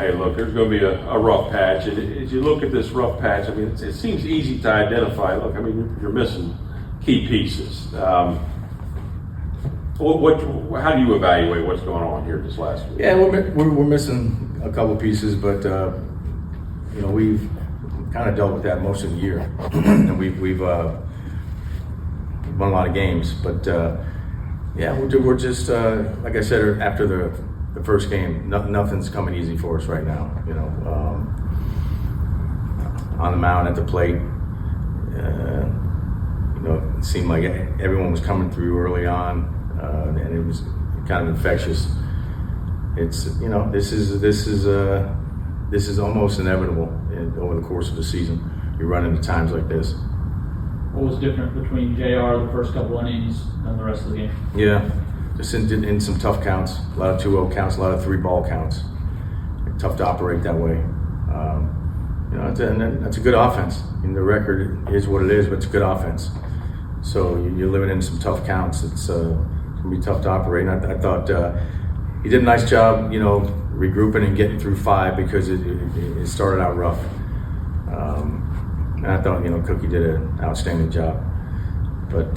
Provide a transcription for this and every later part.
hey, look, there's going to be a rough patch. And as you look at this rough patch, I mean, it seems easy to identify. Look, I mean, you're missing key pieces. How do you evaluate what's going on here this last week? Yeah, we're missing a couple pieces, but we've kind of dealt with that most of the year, and we've won a lot of games. But we're just like I said after the first game, nothing's coming easy for us right now. On the mound, at the plate, it seemed like everyone was coming through early on, and it was kind of infectious. It's this is almost inevitable over the course of the season. You run into times like this. What was different between JR the first couple innings and the rest of the game? Yeah, just in some tough counts, a lot of 2-0 counts, a lot of 3-ball counts. Tough to operate that way. That's a good offense. The record is what it is, but it's a good offense. So you're living in some tough counts. It's gonna be tough to operate. And I thought he did a nice job, regrouping and getting through 5 because it started out rough. And I thought, Cookie did an outstanding job. But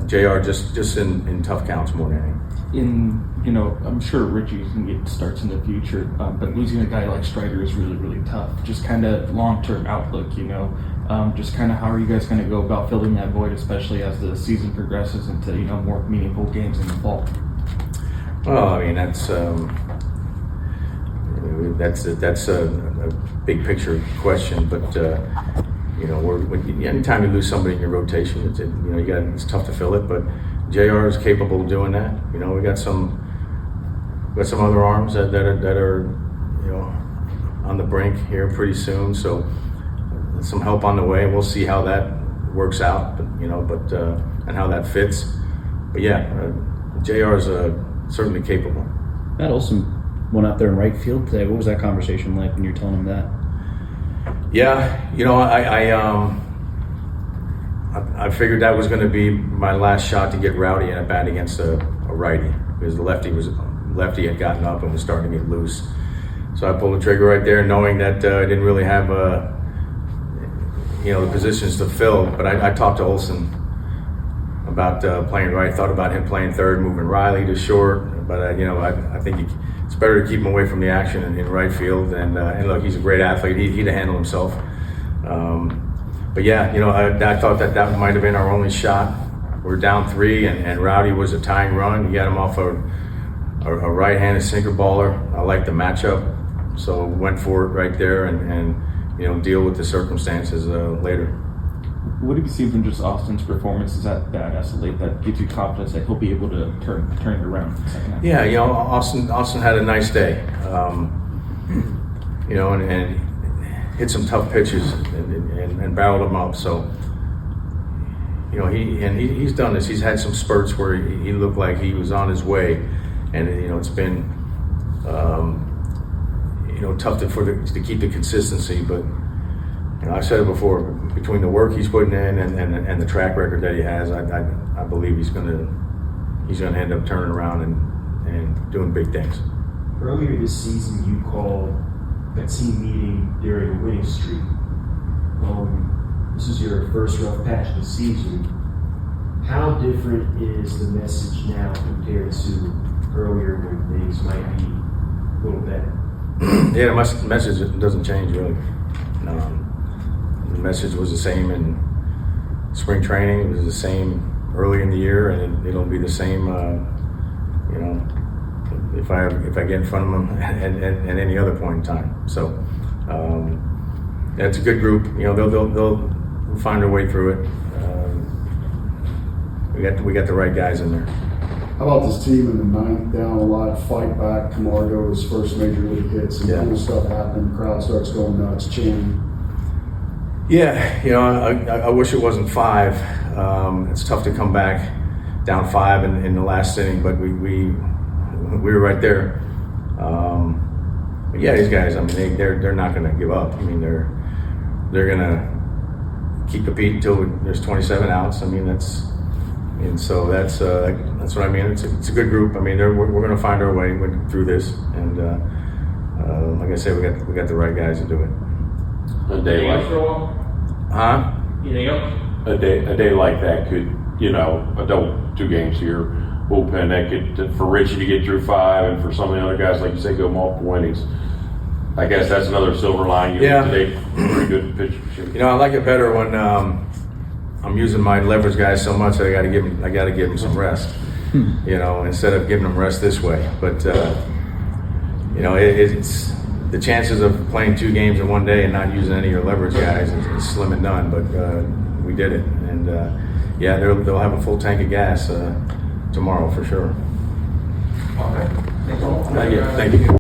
JR just in tough counts more than anything. I'm sure Ritchie's going to get starts in the future, but losing a guy like Strider is really, really tough. Just kind of long-term outlook, just kind of how are you guys going to go about filling that void, especially as the season progresses into, more meaningful games in the fall? Well, I mean, that's a big picture question, but anytime you lose somebody in your rotation, it's tough to fill it. But JR is capable of doing that. We got some other arms that are on the brink here pretty soon. So some help on the way. We'll see how that works out, and how that fits. But JR is certainly capable. Matt Olson went out there in right field today. What was that conversation like when you were telling him that? Yeah, I figured that was going to be my last shot to get Rowdy in a bat against a righty, because the lefty had gotten up and was starting to get loose. So I pulled the trigger right there, knowing that I didn't really have the positions to fill. But I talked to Olson about playing right. Thought about him playing third, moving Riley to short. But I think it's better to keep him away from the action in right field. And look, he's a great athlete. He'd handle himself. But I thought that might have been our only shot. We're down 3, and Rowdy was a tying run. He got him off a right-handed sinker baller. I liked the matchup, so went for it right there, and deal with the circumstances later. What have you seen from just Austin's performances at bat as of late that gives you confidence that he'll be able to turn it around in the second half? Yeah, Austin had a nice day, and hit some tough pitches and barreled them up. So, he's done this. He's had some spurts where he looked like he was on his way, and it's been tough to keep the consistency. But I've said it before, between the work he's putting in and the track record that he has, I believe he's gonna end up turning around and doing big things. Earlier this season, you called a team meeting during a winning streak. This is your first rough patch of the season. How different is the message now compared to earlier when things might be a little better? Yeah, the message doesn't change really. The message was the same in spring training. It was the same early in the year, and it'll be the same. If I get in front of them at any other point in time. So it's a good group. They'll find their way through it. We got the right guys in there. How about this team in the 9th, down a lot, fight back? Camargo's first major league hit, some cool stuff happened. Crowd starts going nuts, chanting. Yeah, I wish it wasn't 5. It's tough to come back down 5 in the last inning, but we were right there. But these guys, I mean, they're not going to give up. I mean, they're going to keep competing until there's 27 outs. I mean, that's That's what I mean. It's a good group. I mean, we're going to find our way through this, and like I said, we got the right guys to do it. A day like Huh? Anything else? a day like that could, you know, don't 2 games here, bullpen that could, for Ritchie to get through 5, and for some of the other guys, like you say, go multiple innings. I guess that's another silver lining. Yeah. Today, pretty good pitcher. You know, I like it better when I'm using my leverage guys so much that I got to give them some rest. You know, instead of giving them rest this way. But you know, it's the chances of playing 2 games in one day and not using any of your leverage guys is slim and none. But we did it, and yeah, they'll have a full tank of gas tomorrow for sure. Okay. Thank you.